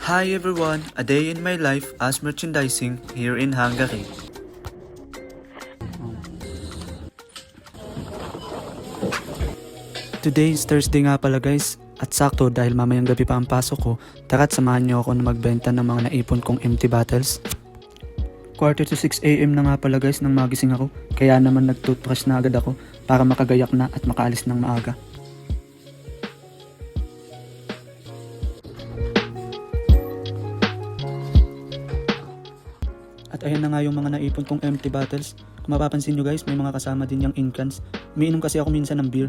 Hi everyone, a day in my life as merchandising here in Hungary. Today is Thursday nga pala guys, at sakto dahil mamayang gabi pa ang pasok ko, tara't samahan niyo ako na magbenta ng mga naipon kong empty bottles. 5:45 AM na nga pala guys nang magising ako, kaya naman nag-toothbrush na agad ako para makagayak na at makaalis ng maaga. At ayan na nga yung mga naipon kong empty bottles. Kung mapapansin nyo guys, may mga kasama din yung incans. Umiinom kasi ako minsan ng beer.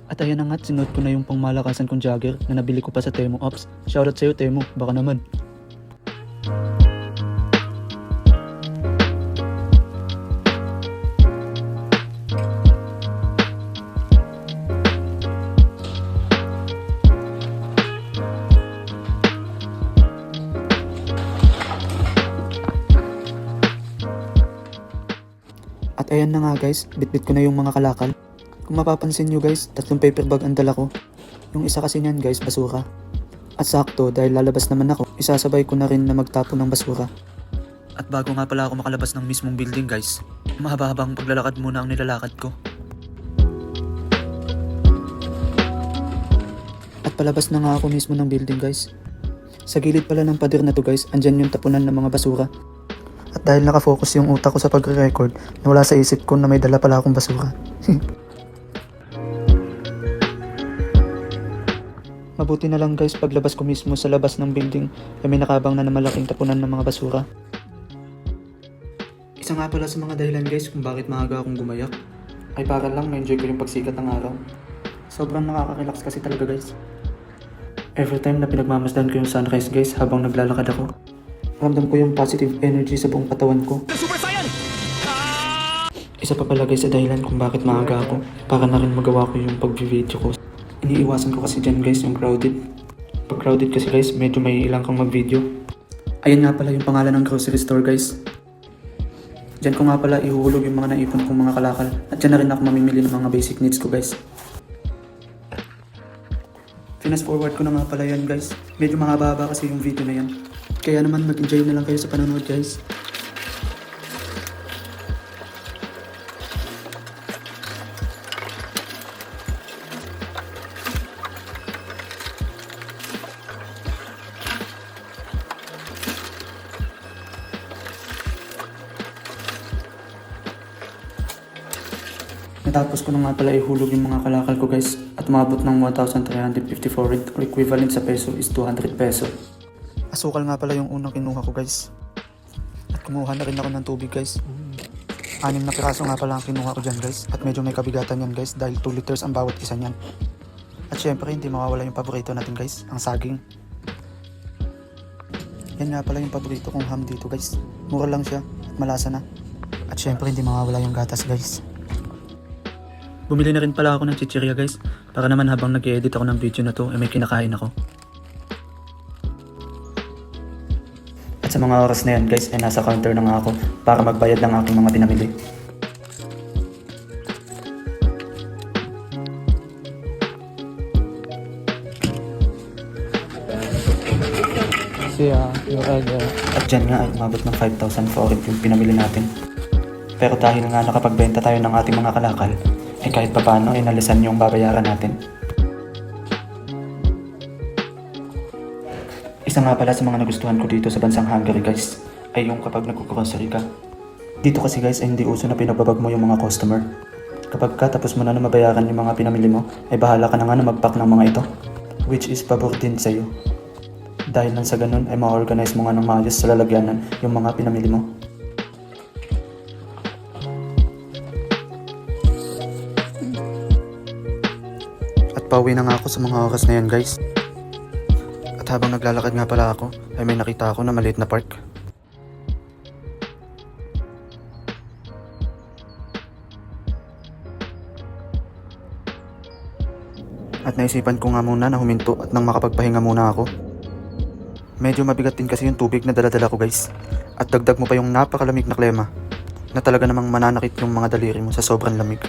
At ayan na nga, sinuot ko na yung pangmalakasan kong jogger na nabili ko pa sa Temu Ops. Shoutout sa'yo Temu, baka naman. At ayan na nga guys, bitbit ko na yung mga kalakal. Kung mapapansin nyo guys, 3 paper bag ang dala ko. Yung isa kasi niyan guys, basura. At sakto, dahil lalabas naman ako, isasabay ko na rin na magtapon ng basura. At bago nga pala ako makalabas ng mismong building guys, mahaba-habang paglalakad muna ang nilalakad ko. At palabas na nga ako mismo ng building guys. Sa gilid pala ng pader na to guys, andyan yung tapunan ng mga basura. At dahil nakafocus yung utak ko sa pagre-record, nawala sa isip ko na may dala pala akong basura. Mabuti na lang guys, paglabas ko mismo sa labas ng building ay may nakabang na malaking tapunan ng mga basura. Isa nga pala sa mga dahilan guys kung bakit maaga akong gumayak ay para lang ma-enjoy ko yung pagsikat ng araw. Sobrang nakaka-relax kasi talaga guys. Every time na pinagmamasdan ko yung sunrise guys habang naglalakad ako, ramdam ko yung positive energy sa buong katawan ko. Isa pa pala guys sa dahilan kung bakit maaga ako, para na rin magawa ko yung pag-video ko. Iniiwasan ko kasi dyan guys yung crowded. Pag crowded kasi guys, medyo may ilang kang mag-video. Ayan nga pala yung pangalan ng grocery store guys. Dyan ko nga pala ihuhulog yung mga naipon kong mga kalakal. At dyan na rin ako mamimili ng mga basic needs ko guys. Fast forward ko na nga pala yan guys. Medyo mahaba-haba kasi yung video na yan. Kaya naman mag-enjoy na lang kayo sa panonood guys. Natapos ko na nga pala ihulog yung mga kalakal ko guys at umabot ng 1,354 or equivalent sa peso is 200 peso. Asukal nga pala yung unang kinuha ko guys. At kumuha na rin ako ng tubig guys. 6 na piraso nga pala ang kinuha ko dyan guys. At medyo may kabigatan yan guys dahil 2 liters ang bawat isa niyan. At syempre hindi mawawala yung paborito natin guys, ang saging. Yan nga pala yung paborito kong ham dito guys. Mura lang siya at malasa na. At syempre hindi mawawala yung gatas guys. Bumili na rin pala ako ng chichirya guys, para naman habang nag-edit ako ng video na to ay may kinakain ako. At sa mga oras na yan guys ay nasa counter na nga ako para magbayad ng aking mga pinamili. At dyan nga ay umabot ng 5,400 yung pinamili natin. Pero dahil nga nakapagbenta tayo ng ating mga kalakal, ay kahit papano ay nalisan yung babayaran natin. Isa nga pala sa mga nagustuhan ko dito sa bansang Hungary guys, ay yung kapag nagkugrocery ka. Dito kasi guys ay hindi uso na pinababag mo yung mga customer. Kapag tapos mo na mabayaran yung mga pinamili mo, ay bahala ka na nga na mag-pack ng mga ito. Which is pabor din sa'yo. Dahil lang sa ganun ay ma-organize mo nga ng maayos sa lalagyanan yung mga pinamili mo. Pauwi na nga ako sa mga oras na yan guys. At habang naglalakad nga pala ako, ay may nakita ako na maliit na park. At naisipan ko nga muna na huminto at nang makapagpahinga muna ako. Medyo mabigat din kasi yung tubig na daladala ko guys. At dagdag mo pa yung napakalamig na klema na talaga namang mananakit yung mga daliri mo sa sobrang lamig.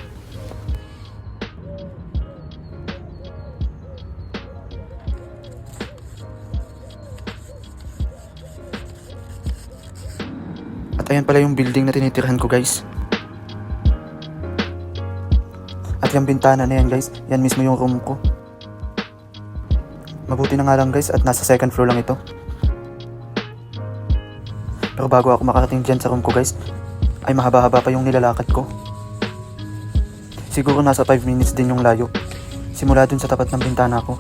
Ayan pala yung building na tinitirhan ko guys. At yung bintana na yan guys, yan mismo yung room ko. Mabuti na nga lang guys at nasa second floor lang ito. Pero bago ako makarating dyan sa room ko guys, ay mahaba-haba pa yung nilalakad ko. Siguro nasa 5 minutes din yung layo. Simula dun sa tapat ng bintana ko.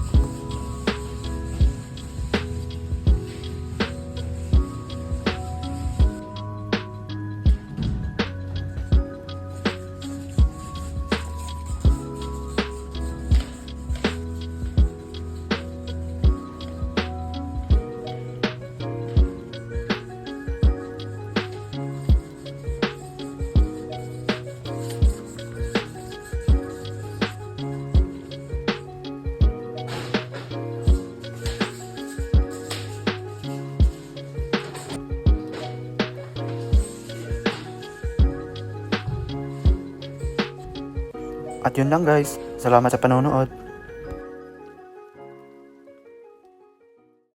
At yun lang guys. Salamat sa panonood.